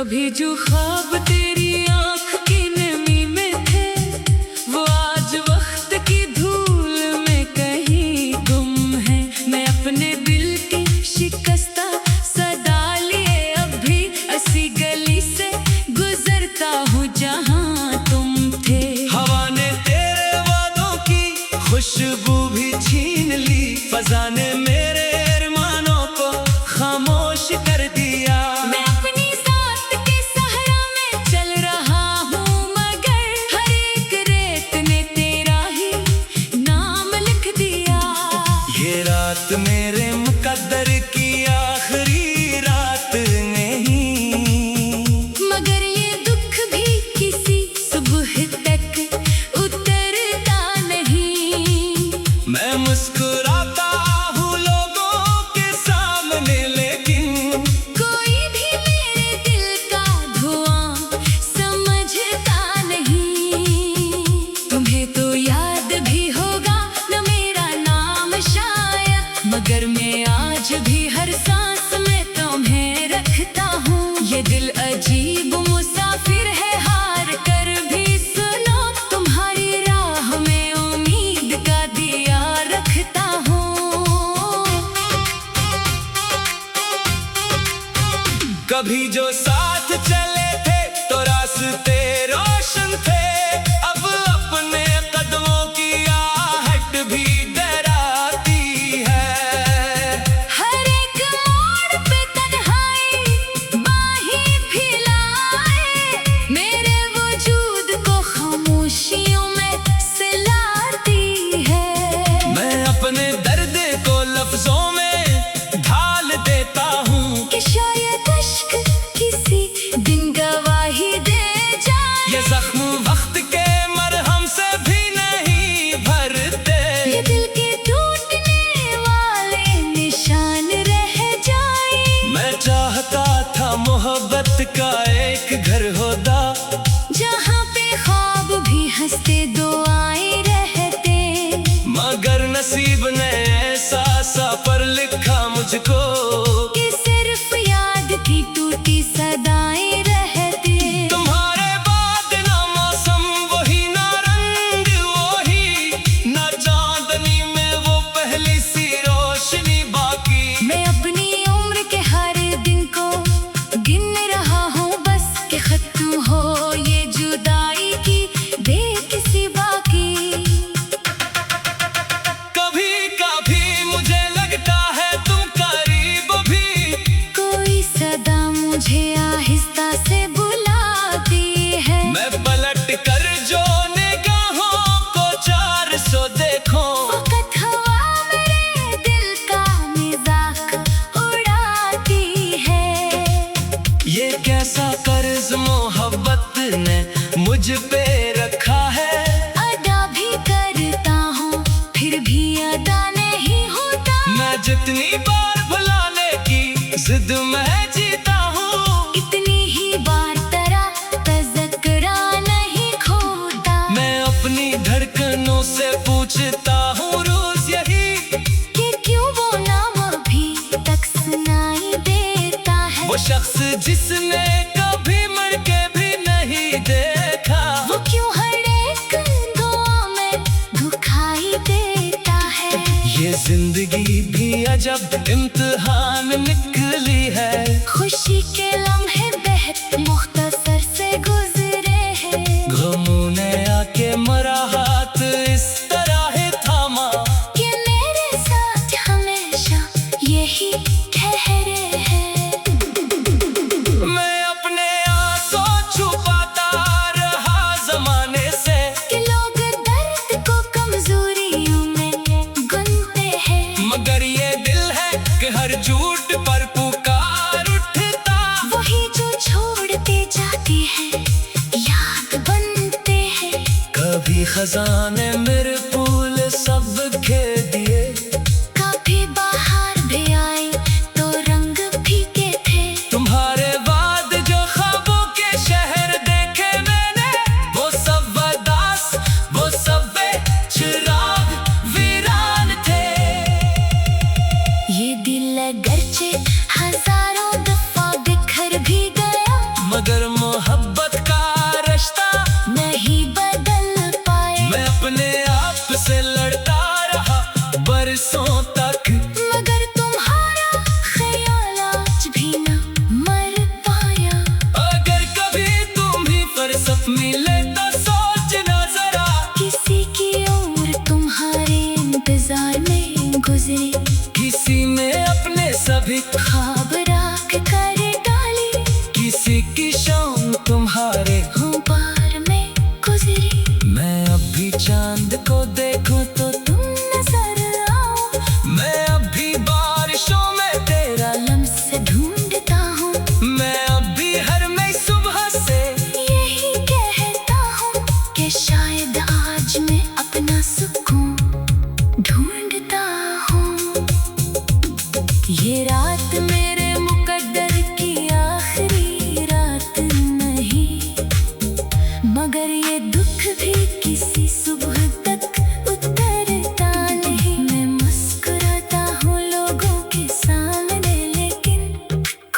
कभी जो ख्वाब तेरी आँख की नमी में थे, वो आज वक्त की धूल में कहीं गुम है। मैं अपने दिल की शिकस्ता सदा लिए अब भी ऐसी गली से गुजरता हूँ जहाँ तुम थे। हवा ने तेरे वादों की खुशबू भी छीन ली, फज़ा ने मेरे अरमानों को खामोश कर दिया। मैं अपनी साथ के सहरा में चल रहा हूँ, मगर हर एक रेत ने तेरा ही नाम लिख दिया। ये रात मेरे मुकद्दर की आखिरी रात नहीं, मगर ये दुख भी किसी सुबह तक उतरता नहीं। मैं मुस्कुराता हूँ लोगों के सामने, लेकिन कोई भी मेरे दिल का धुआं समझता नहीं। तुम्हें तो याद भी होगा न मेरा नाम शायद, मगर मैं आज भी हर सांस में तुम्हें रखता हूँ। ये दिल अजीब मुसाफिर है, हार कर भी सुनो, तुम्हारी राह में उम्मीद का दिया रखता हूँ। कभी जो साथ चले थे तो रास्ते रोशन थे, अब अपने कदमों की आहट भी डराती है। हर एक मोड़ पे तन्हाई बाहें फैलाए, मेरे वजूद को खामोशियों में सिलाती है। मैं अपने दर्द को लफ्जों में ढाल देता हूँ कि शायद अश्क किसी दिन गवाही दे जाए। ये जख्म वक्त के मरहम से भी नहीं भरते, ये दिल के टूटने वाले निशान रह जाए। मैं चाहता था मोहब्बत का एक घर होता, जहाँ पे ख्वाब भी हंसते दुआएं रहते, मगर नसीब ने ऐसा सफर लिखा मुझको कि सिर्फ याद की टूटी सदाएं रहती। तुम्हारे बाद ना मौसम वही, ना रंग वही, ना चांदनी में वो पहली सी रोशनी बाकी। मैं अपनी उम्र के हर दिन को गिन रहा हूँ, बस कि खत्म हो ये जुदाई की बेकिसी बाकी। कभी कभी मुझे लगता है तुम करीब भी, कोई सदा मुझे आहिस्ता से बुलाती है। मैं पलट कर जो निगाहों को 400 देखूं, वक़्त हवा मेरे दिल का मज़ाक उड़ाती है। ये कैसा कर्ज मोहब्बत ने मुझ पे रखा है। अदा भी करता हूँ फिर भी अदा नहीं होता। मैं जितनी बार भुलाने की जिद में जीता हूँ, इतनी ही बार तेरा तज़किरा नहीं खोता। मैं अपनी धड़कनों से पूछता हूँ रोज यही, कि क्यों वो नाम अभी तक सुनाई देता है। वो शख्स जिसने कभी मर के भी नहीं देखा, वो क्यों हर एक दुआ में दुखाई देता है। ये जिंदगी भी अजब इम्तिहान निकली है। खुशी के लम्हे बेहद मुख्तसर से गुजरे हैं, गमों ने आके मरा हाथ इस तरह है थामा, कि मेरे साथ हमेशा यही ठहरे हैं। मैं अपने आंसू छुपाता रहा जमाने से, कि लोग दर्द को कमजोरियों में गुनते हैं, मगर ये दिल है कि हर झूठ पर पुकार उठता। वही जो छोड़ते जाते हैं याद बनते हैं। कभी खजाने मेरे फूल सब खे दिए, कभी बाहर भी आए तो रंग फीके थे। तुम्हारे बाद जो ख्वाबों के शहर देखे मैंने, वो सब उदास, वो सब बेचिराग वीरान थे। ये दिल अगरचे हजारों दफा बिखर भी गया, बरसों तक। मगर तुम्हारा ख्याल आज भी न मर पाया। अगर कभी तुम्हें फुर्सत मिले तो सोचना जरा, किसी की उम्र तुम्हारे इंतजार में गुजरी, किसी ने अपने सभी ख्वाब राख कर डाली, किसी की शाम तुम्हारे हों पार में गुजरी। मैं अब भी चांद को देखूं तो तुम नजर आओ, मैं अब भी बारिशों में तेरा लम्स ढूंढता हूँ। मैं अब भी हर नई सुबह से यही कहता हूँ कि शायद आज मैं अपना सुकून ढूंढता हूँ। ये रात मेरे मुकद्दर की आखिरी रात नहीं, मगर ये दुख भी किसी सुबह तक उतरता नहीं। मैं मुस्कुराता हूँ लोगों के सामने, लेकिन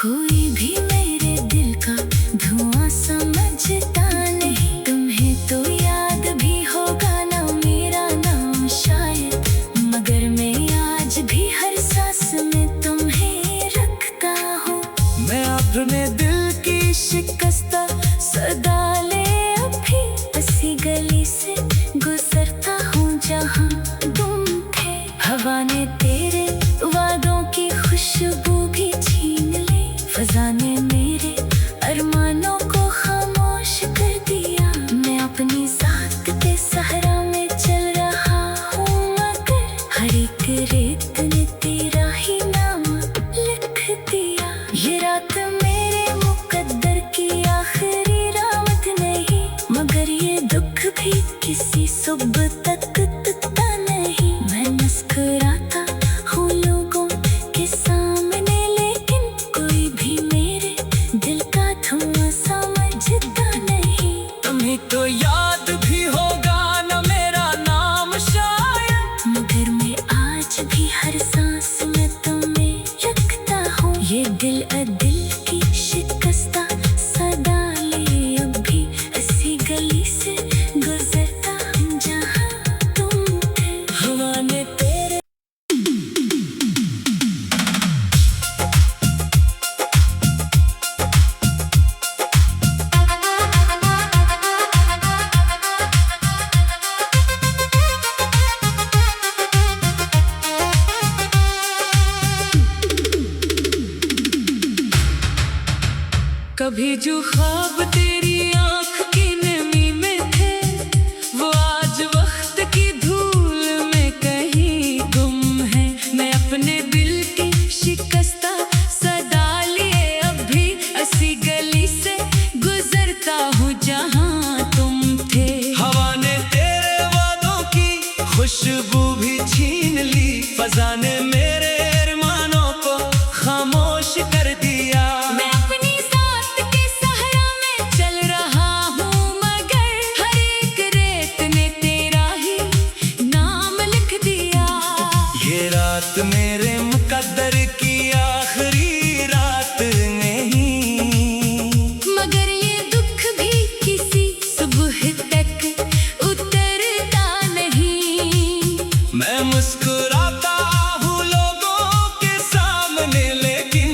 कोई भी मेरे दिल का धुआं समझता नहीं। तुम्हें तो याद भी होगा ना मेरा नाम शायद, मगर मैं आज भी हर सांस में तुम्हें रखता हूँ। मैं अपने दिल की शिकस्ता सदा ले अभी ऐसी गली से गुजरता हूँ जहाँ तुम थे। हवा ने तेरे वादों की खुशबू भी छीन ली, फजा ने मेरे अरमानों को खामोश कर दिया। मैं अपनी जात के सहरा में चल रहा हूँ, मगर हर एक रेत ने तेरा ही नाम लिख दिया। ये रात मेरे मुकद्दर की आखिरी रात नहीं, मगर ये दुख भी किसी सुबह तक तुटता नहीं। मैं मुस्कुराता हूँ लोगों के सामने, लेकिन कोई भी मेरे दिल का धुआं समझता नहीं। तुम्हें तो याद भी होगा ना मेरा नाम शायद, मगर मैं आज भी हर सांस में तुम्हें रखता हूँ। ये दिल दिल की शिकस्ता सदा ले अभी ऐसी गली से गुजरता हूँ जहाँ तुम थे। हवा ने तेरे कभी जो ख्वाब तेरी आंख की नमी में थे, वो आज वक्त की धूल में कहीं गुम है। मैं अपने दिल की शिकस्ता सदा लिए अब भी ऐसी गली से गुजरता हूँ जहाँ तुम थे। हवा ने तेरे वादों की खुशबू भी छीन ली, फजा ने मेरे अरमानों को खामोश कर दिया। मैं अपनी जात के सहरा में चल रहा हूँ, मगर हर एक रेत ने तेरा ही नाम लिख दिया। ये रात मेरे मुकद्दर की आखिरी रात नहीं, मगर ये दुख भी किसी सुबह तक उतरता नहीं। मैं मुस्कुराता हूँ लोगों के सामने, लेकिन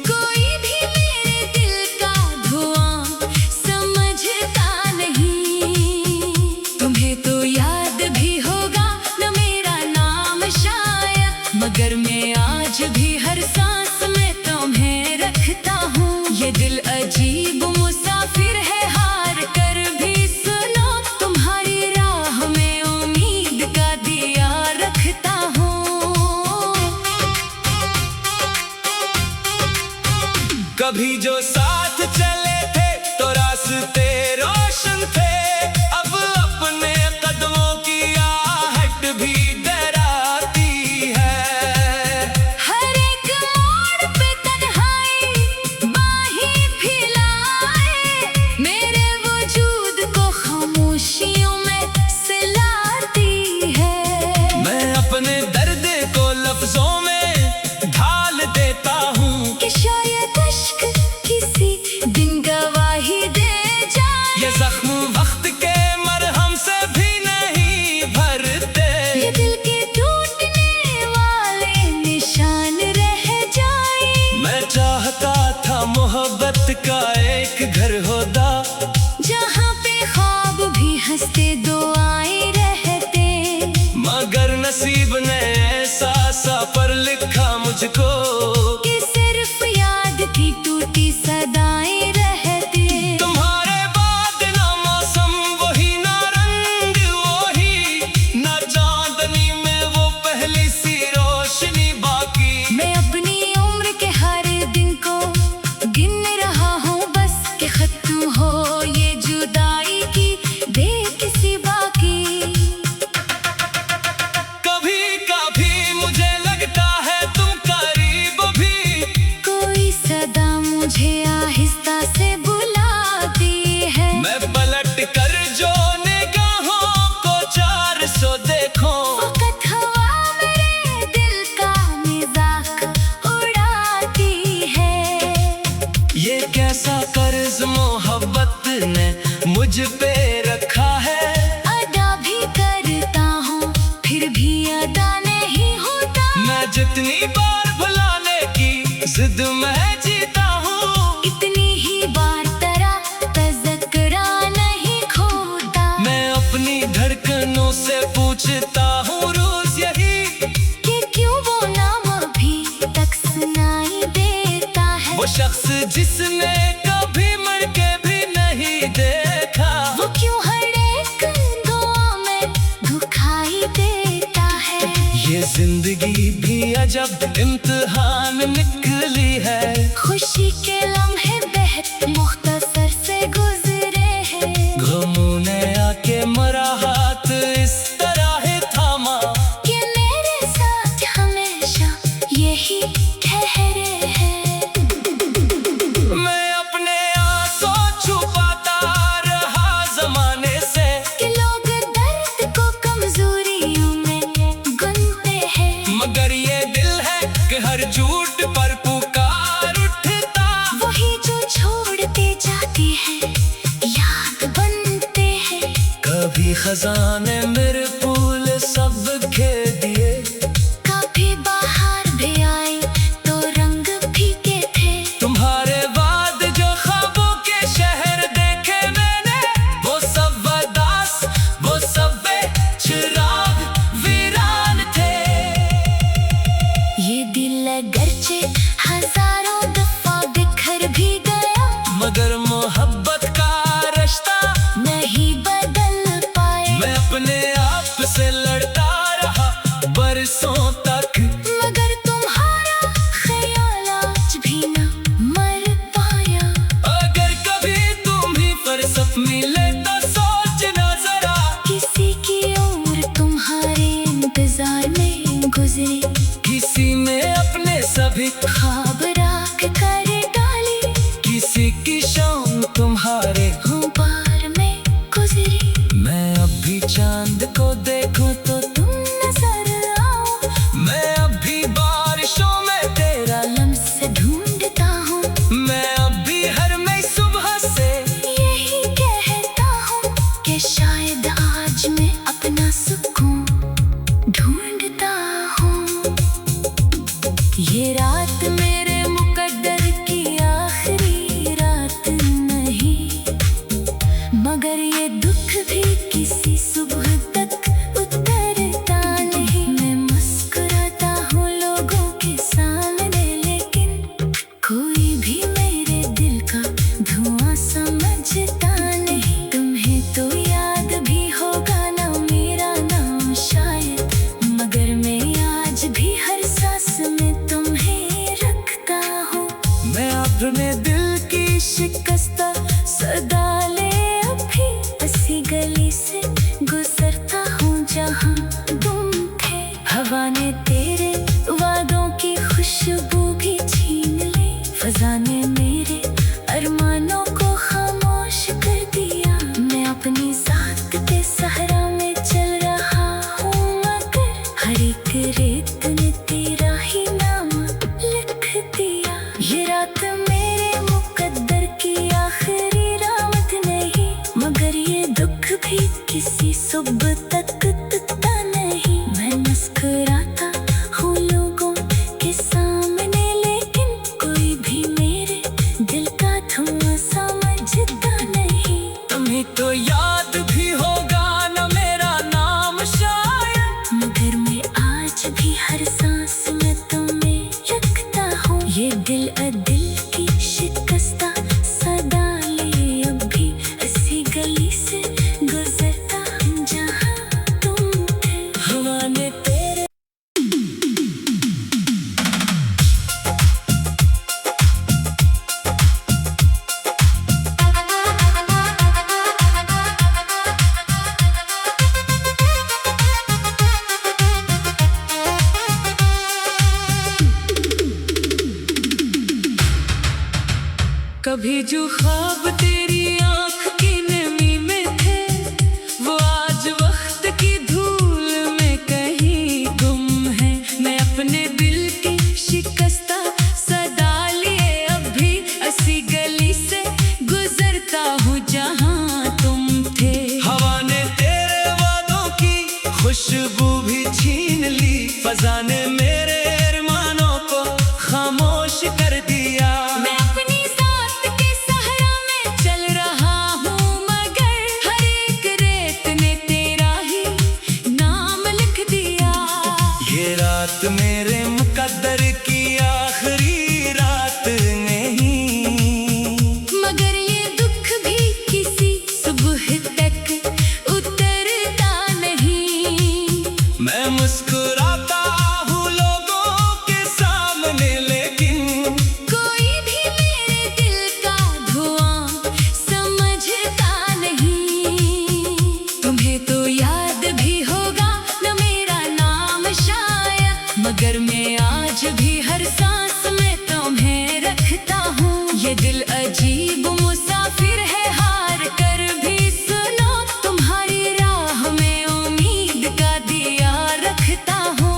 कोई भी मेरे दिल का धुआं समझता नहीं। तुम्हें तो याद भी होगा न मेरा नाम शायद, मगर मैं आज भी हर सांस में तुम्हें रखता हूँ। ये दिल अजीब मुसाफिर है, हार कर भी सुनो, तुम्हारी राह में उम्मीद का दिया रखता हूँ। कभी जो साथ चले थे तो रास्ते रोशन थे, अब अपने कदमों की आहट भी डराती है। हर एक मोड़ पे तन्हाई बाहें फैलाए, मेरे वजूद को खामोशियों में सिलाती है। मैं अपने दर्द को लफ्जों में ढाल देता हूँ, कि शायद अश्क किसी दिन गवाही दे जाए। ये जख्म वक्त के मरहम से भी नहीं भरते। ये दिल के टूटने मुझ पे रखा है। अदा भी करता हूँ फिर भी अदा नहीं होता। मैं जितनी बार भुलाने की जिद में जीता हूँ, इतनी ही बार तेरा तज़किरा नहीं खोता। मैं अपनी धड़कनों से पूछता हूँ रोज यही कि क्यों वो नाम अभी तक सुनाई देता है। वो शख्स जिसने कभी मर के भी नहीं देखा, वो क्यों हर एक दुआ में दुखाई देता है। ये जिंदगी भी अजब इम्तिहान निकली है। खुशी के लम्हे बेहद मुख्तसर से गुजरे हैं। गमों ने आके मरा हाथ इस तरह है थामा, कि मेरे साथ हमेशा यही ठहरे हैं। मैं अपने आंसू छुपाता रहा जमाने से, कि लोग दर्द को कमजोरियों में गुनते हैं। मगर ये दिल है कि हर झूठ पर पुकार उठता। वही जो छोड़ते जाते हैं याद बनते हैं। कभी खजाने मेरे फूल सब खे दिए, कभी बाहर भी आई तो रंग फीके थे। तुम्हारे बाद जो ख्वाबों के शहर देखे मैंने, वो सब अदास वो सब चिराग वीरान थे। ये दिल अगरचे हजारों दफा बिखर भी गया, मगर मोहब्बत का रिश्ता नहीं बदल पाए। मैं अपने आप से लड़ता रहा बरसों तक, मगर तुम्हारा ख्याल आज भी न मर पाया। अगर कभी तुम ही फुर्सत मिले तो सोचना जरा, किसी की उम्र तुम्हारे इंतजार में गुजरी। किसी ने अपने सभी ख्वाब राख कर डाली, किसी की शाम तुम्हारे हूँ पार में गुजरी। मैं अब भी चांद को देखूं तो तुम नजर आओ, मैं अब भी बारिशों में तेरा लम्स ढूंढता हूँ। मैं अब भी हर नई सुबह से यही कहता हूँ कि शायद आज मैं अपना सुकून ढूंढता हूँ। ये रात मेरे मुकद्दर की आखिरी रात नहीं, मगर ये दुख भी किसी सुबह तक उतरता नहीं। मैं मुस्कुराता हूँ लोगों के सामने, लेकिन कोई भी मेरे दिल का धुआं समझता नहीं। तुम्हें तो याद भी होगा ना मेरा नाम शायद, मगर मैं आज भी हर सांस में तुम्हें रखता हूँ। मैं अपने दिल की शिकस्ता सदा ले अभी इसी गली से गुजरता हूँ जहाँ तुम थे। हवा ने तेरे वादों की खुशबू भी छीन ली, फजा ने मेरे अरमानों को खामोश कर दिया। मैं अपनी साथ के सहरा में चल रहा हूँ, मगर हर एक रेत ने तेरा ही नाम लिख दिया। ये रात मेरे मुकद्दर की आखिरी रात नहीं, मगर ये दुख भी किसी सुबह तक टूटता नहीं। मैं मुस्कुराता हूँ लोगों के सामने, लेकिन कोई भी मेरे दिल का धुआं समझता नहीं। तुम्हें तो याद भी होगा ना मेरा नाम शायद, मगर मैं आज भी हर सांस में तुम्हें रखता हूँ। ये दिल दिल की शिकस्ता सदा ले अब भी इसी गली से गुजरता हूँ जहाँ तुम थे। हवा ने तेरे कभी जो ख्वाब तेरी आंख की नमी में थे, वो आज वक्त की धूल में कहीं गुम है। मैं अपने दिल की शिकस्ता सदा लिए अब भी इसी गली से गुजरता हूँ जहाँ तुम कदर की आखिरी रात नहीं। मगर ये दुख भी किसी सुबह तक उतरता नहीं। मैं मुस्कुराता हूँ लोगों के सामने, लेकिन कोई भी मेरे दिल का धुआं समझता नहीं। तुम्हें तो याद भी होगा न मेरा नाम शायद, मगर मैं आज भी हर सांस में तुम्हें रखता हूँ। ये दिल अजीब मुसाफिर है, हार कर भी सुनो, तुम्हारी राह में उम्मीद का दिया रखता हूँ।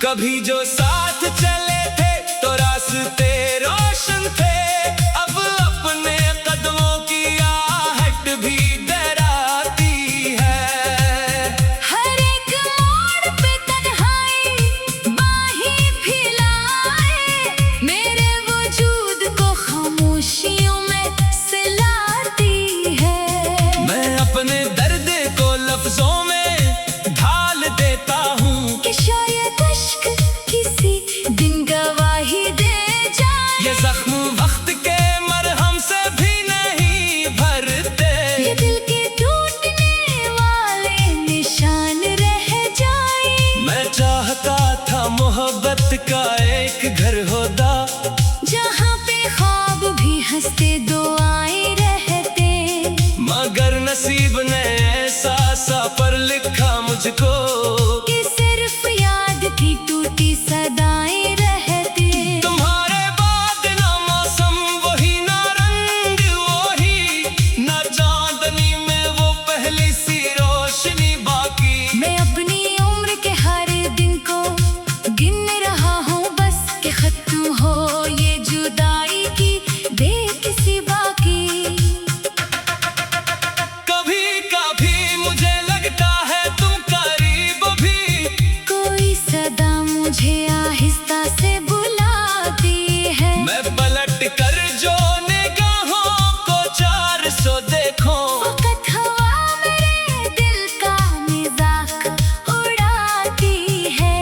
कभी जो साथ चले थे तो रास्ते रोशन थे, अब अपने कदमों की आहट भी डराती है। हर एक मोड़ पे तन्हाई बाहें फैलाए, मेरे वजूद को खामोशियों में सिलाती है। मैं अपने दर्द को लफ्जों में ढाल देता हूँ कि शायद अश्क किसी दिन गवाही दे जाए। ये जख्म वक्त के मरहम से भी नहीं भरते। ये दिल के टूटने वाले निशान रह जाए। मैं चाहता था मोहब्बत का एक घर होता, जहाँ पे ख्वाब भी हंसते दुआएं रहते। मगर नसीब ने ऐसा सफर लिखा मुझको कि सिर्फ याद की टूटी सदाएं रहती। तुम्हारे बाद ना मौसम वही, ना रंग वही, ना चांदनी में वो पहली सी रोशनी बाकी। मैं अपनी उम्र के हर दिन को गिन रहा हूँ, बस कि खत्म हो ये जुदाई की दे किसी बाकी। कभी कभी मुझे लगता है तुम करीब भी, कोई सदा मुझे आहिस्ता से बुलाती है। मैं पलट कर जो निगाहों को 400 देखो, वक़्त हवा मेरे दिल का मज़ाक उड़ाती है।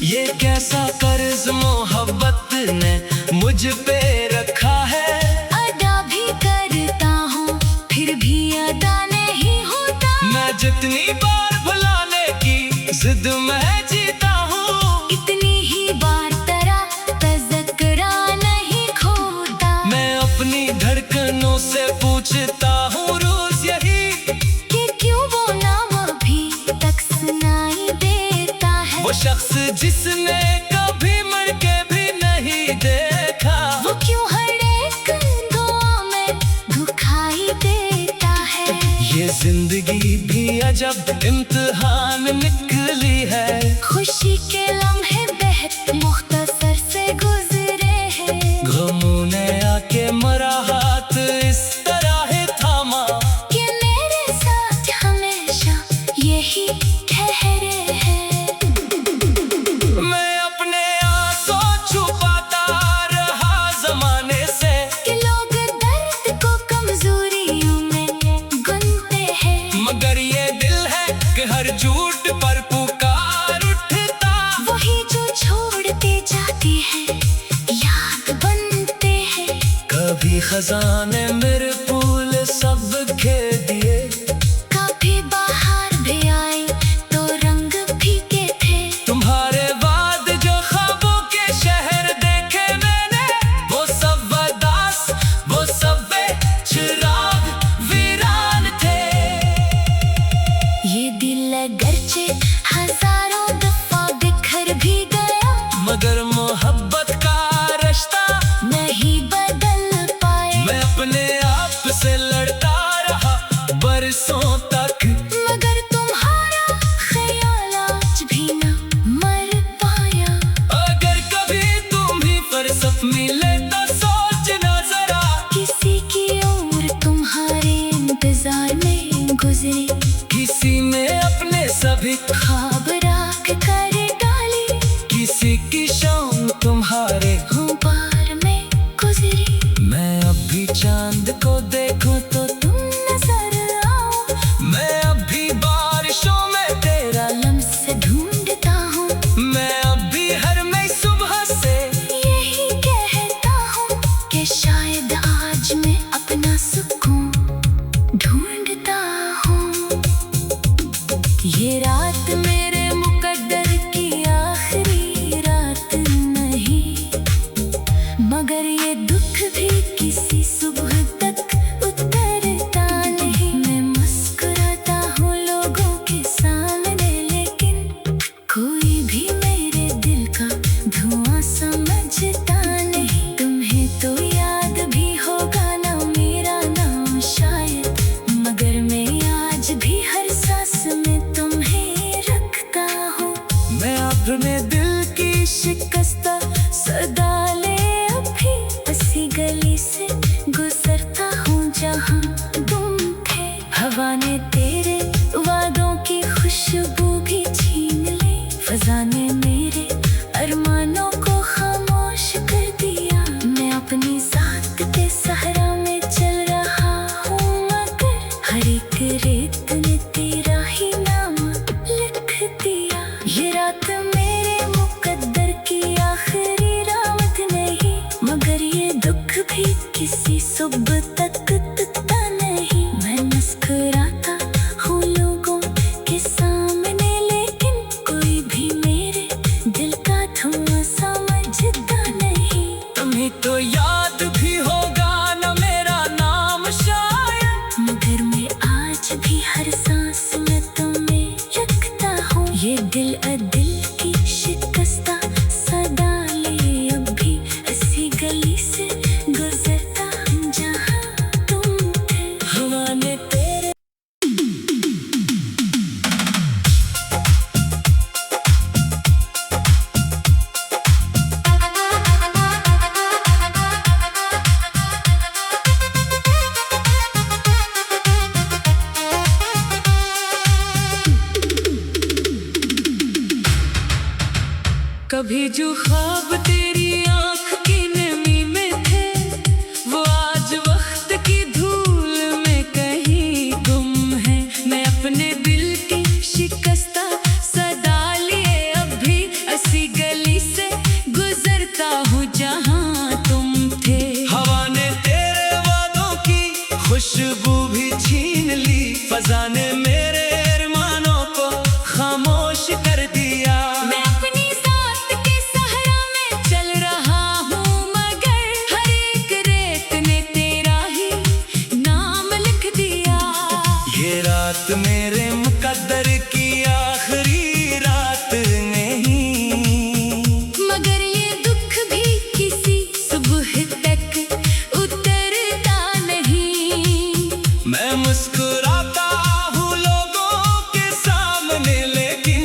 ये कैसा कर्ज मोहब्बत ने मुझ पे रखा है। अदा भी करता हूँ फिर भी अदा नहीं होता। मैं जितनी बार भुलाने की जिद में जीता हूँ, इतनी ही बार तेरा तज़किरा नहीं खोता। मैं अपनी धड़कनों से पूछता हूँ रोज यही, कि क्यों वो नाम अभी तक सुनाई देता है। वो शख्स जिसने कभी मर के भी नहीं देखा, वो क्यों हर एक दुआ में दुखाई देता है। ये जिंदगी भी अजब इम्तिहान निकली है। खुशी के लम्हे बेहद मुख्तसर से गुजरे हैं। गमों ने आके मरा हाथ इस तरह थामा, कि मेरे साथ हमेशा यही ठहरे हैं। मैं अपने आंसू छुपाता रहा जमाने से, कि लोग दर्द को कमजोरियों में गुनते हैं। मगर ये दिल है कि हर झूठ पर पुकार उठता। वही जो छोड़ते जाते हैं याद बनते हैं। कभी खजाने मेरे फूल सब खे दिए, कभी बाहर भी आए तो रंग फीके थे। तुम्हारे बाद जो ख्वाबों के शहर देखे मैंने, वो सब वदास, वो सब बेचिराग वीरान थे। ये दिल अगरचे हजारों दफा बिखर भी गया, मगर मोहब्बत का रिश्ता नहीं बदल पाए। मैं अपने आप से लड़ता रहा बरसों तक, मगर तुम्हारा ख्याल आज भी न मर पाया। अगर कभी तुम भी फुर्सत मिले तो सोचना जरा, किसी की उम्र तुम्हारे इंतजार में गुजरी। किसी ने अपने सभी ख्वाब राख कर डाली, किसी की शाम तुम्हारे हूँ पार में गुजरी। मैं अब भी चांद को देखूं तो तुम नजर आओ, मैं अब भी बारिशों ये रात मेरे मुकद्दर की आखिरी रात नहीं, मगर ये दुख भी किसी सुबह तक उतरता नहीं। मैं मुस्कुराता हूँ लोगों के सामने, लेकिन कोई भी मेरे दिल का धुआं समझता नहीं। तुम्हें तो याद भी होगा ना मेरा नाम शायद, मगर मैं आज भी हर सांस में तुम्हें रखता हूँ। मैं अपने दिल की शिकस्ता सदा ले अभी ऐसी गली से गुजरता हूँ जहाँ तुम थे। हवा ने तेरे वादों की खुशबू भी छीन ली, फजा ने मेरे अरमानों को खामोश कर दिया। मैं अपनी साथ के सहरा में चल रहा हूँ, मगर हर एक रेत ने तेरा ही नाम लिख दिया। ये रात मेरे मुकद्दर की आखिरी रात नहीं, मगर ये दुख भी किसी सुबह तक टूटता नहीं। मैं मुस्कुराता हूँ लोगों के सामने, लेकिन कोई भी मेरे दिल का धुआं समझता नहीं। तुम्हें तो याद भी होगा ना मेरा नाम शायद, मगर मैं आज भी हर सांस में तुम्हें रखता हूँ। ये दिल दिल की शिकस्ता सदा ले अभी ऐसी गली से गुजरता जहाँ तुम थे। हवा ने तेरे कभी जो ख्वाब तेरी आंख की नमी में थे, वो आज वक्त की धूल में कहीं गुम है। मैं अपने दिल की शिकस्ता सदा लिए अभी ऐसी गली से गुजरता हूँ जहाँ तुम थे। हवा ने तेरे वादों की खुशबू भी छीन ली, फजा ने मेरे अरमानों को खामोश कर दिया। मैं अपनी साथ के सहरा में चल रहा हूँ, मगर हर एक रेत ने तेरा ही नाम लिख दिया। ये रात मेरे मुकद्दर की आखिरी रात नहीं, मगर ये दुख भी किसी सुबह तक उतरता नहीं। मैं मुस्कुराता हूँ लोगों के सामने, लेकिन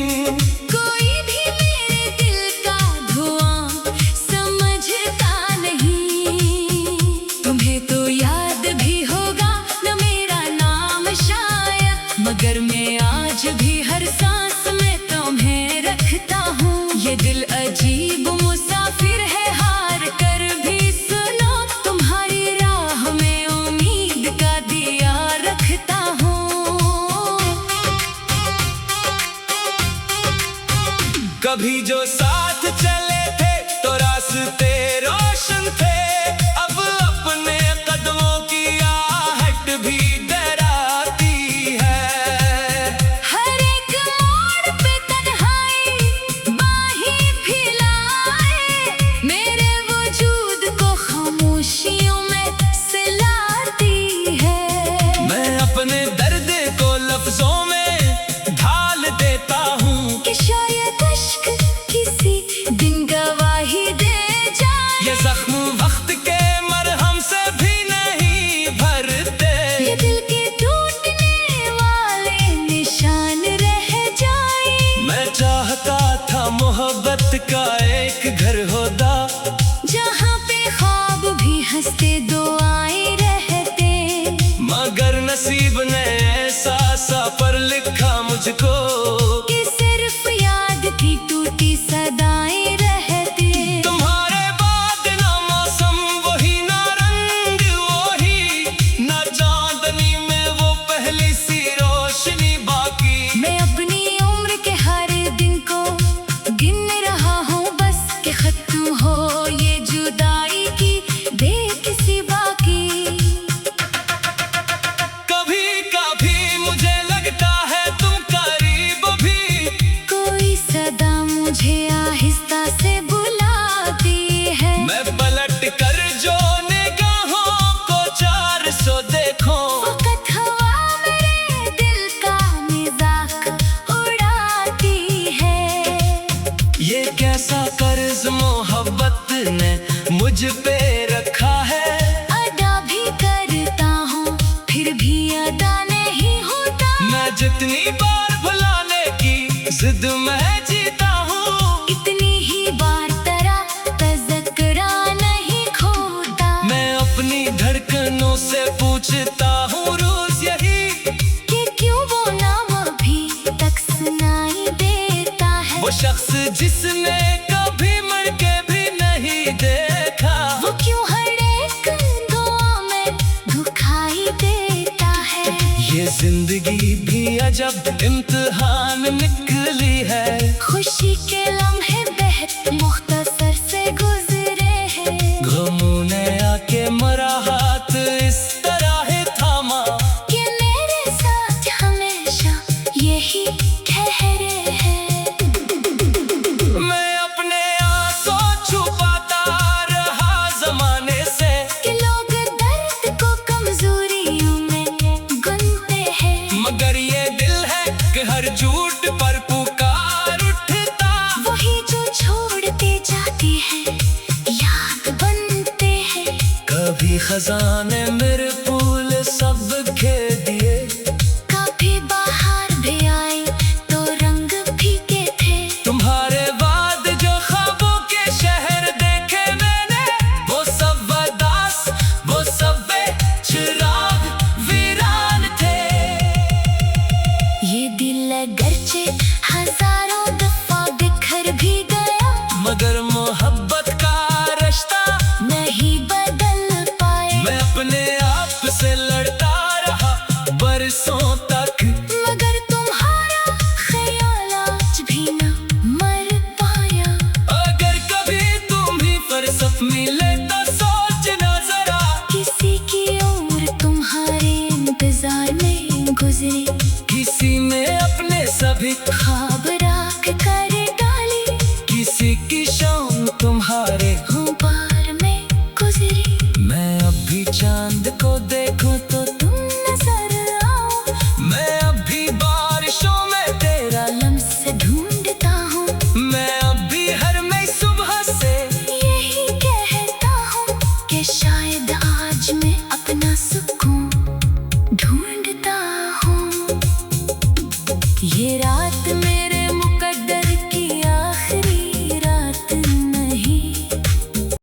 कोई भी मेरे दिल का धुआं समझता नहीं। तुम्हें तो याद भी होगा न मेरा नाम शायद, मगर मैं आज भी हर सांस में तुम्हें रखता हूँ। ये दिल अजीब मुसाफिर है, हार कर भी सुनो, तुम्हारी राह में उम्मीद का दिया रखता हूँ। कभी जो साथ चले थे तो रास्ते रोशन थे, अब अपने कदमों की आहट भी डराती है। हर एक मोड़ पे तन्हाई बाहें फैलाए, मेरे वजूद को खामोशियों में सिलाती है। मैं अपने दर्द को लफ्जों में ढाल देता हूँ, कि शायद अश्क किसी दिन गवाही दे जाए। ये जख्म वक्त के मरहम से भी नहीं भरते। ये दिल के टूटने वाले निशान रह जाए। मैं चाहता था मोहब्बत का एक घर होता, जहाँ पे ख्वाब भी हंसते दुआएं रहते, मगर नसीब ने ऐसा सफर लिखा मुझको कि सिर्फ याद की टूटी सदाएं रहती। तुम्हारे बाद ना मौसम वही, ना रंग वही, ना चांदनी में वो पहली सी रोशनी बाकी। मैं अपनी उम्र के हर दिन को गिन रहा हूँ, बस कि खत्म हो ये जुदाई की बेकिसी बाकी। कभी कभी मुझे लगता है तुम करीब मुझ पे रखा है। अदा भी करता हूँ फिर भी अदा नहीं होता। मैं जितनी बार भुलाने की जिद में जीता हूँ, इतनी ही बार तेरा तज़किरा नहीं खोता। मैं अपनी धड़कनों से पूछता हूँ रोज यही, कि क्यों वो नाम अभी तक सुनाई देता है। वो शख्स जिसने कभी मर के भी नहीं देखा, वो क्यों हर एक दुआ में दुखाई देता है। ये जिंदगी भी अजब इम्तिहान निकली है। खुशी के लम्हे बेहद मुख्तसर से गुजरे हैं। गमों ने आके मरा हाथ इस तरह है थामा, कि मेरे साथ हमेशा यही ठहरे हैं। मैं अपने आंसू छुपाता रहा जमाने से, कि लोग दर्द को कमजोरियों में गुनते हैं। मगर ये दिल है कि हर झूठ पर पुकार उठता। वही जो छोड़ते जाते हैं याद बनते हैं। कभी खजाने मेरे फूल सब खे दिए, कभी बाहर भी आए तो रंग फीके थे। तुम्हारे बाद जो ख्वाबों के शहर देखे मैंने, वो सब अदास वो सब बेचिराग वीरान थे। ये दिल अगरचे हजारों दफा बिखर भी गया, मगर मोहब्बत का रिश्ता नहीं बदल पाए। मैं अपने आप से लड़ता रहा बरसों तक, मगर तुम्हारा ख्याल आज भी न मर पाया। अगर कभी तुम ही फुर्सत मिले तो सोचना जरा, किसी की उम्र तुम्हारे इंतजार में गुजरी। किसी ने अपने सभी ख्वाब राख कर डाली, किसी की शाम तुम्हारे। हूँ पार में गुजरी। मैं अब भी चांद को देखूं तो तुम नजर आओ, मैं अब भी बारिशों में तेरा लम्स ढूंढता हूँ। मैं अब भी हर नई सुबह से यही कहता हूँ कि शायद आज मैं अपना सुकून ढूंढता हूँ। ये रात मेरे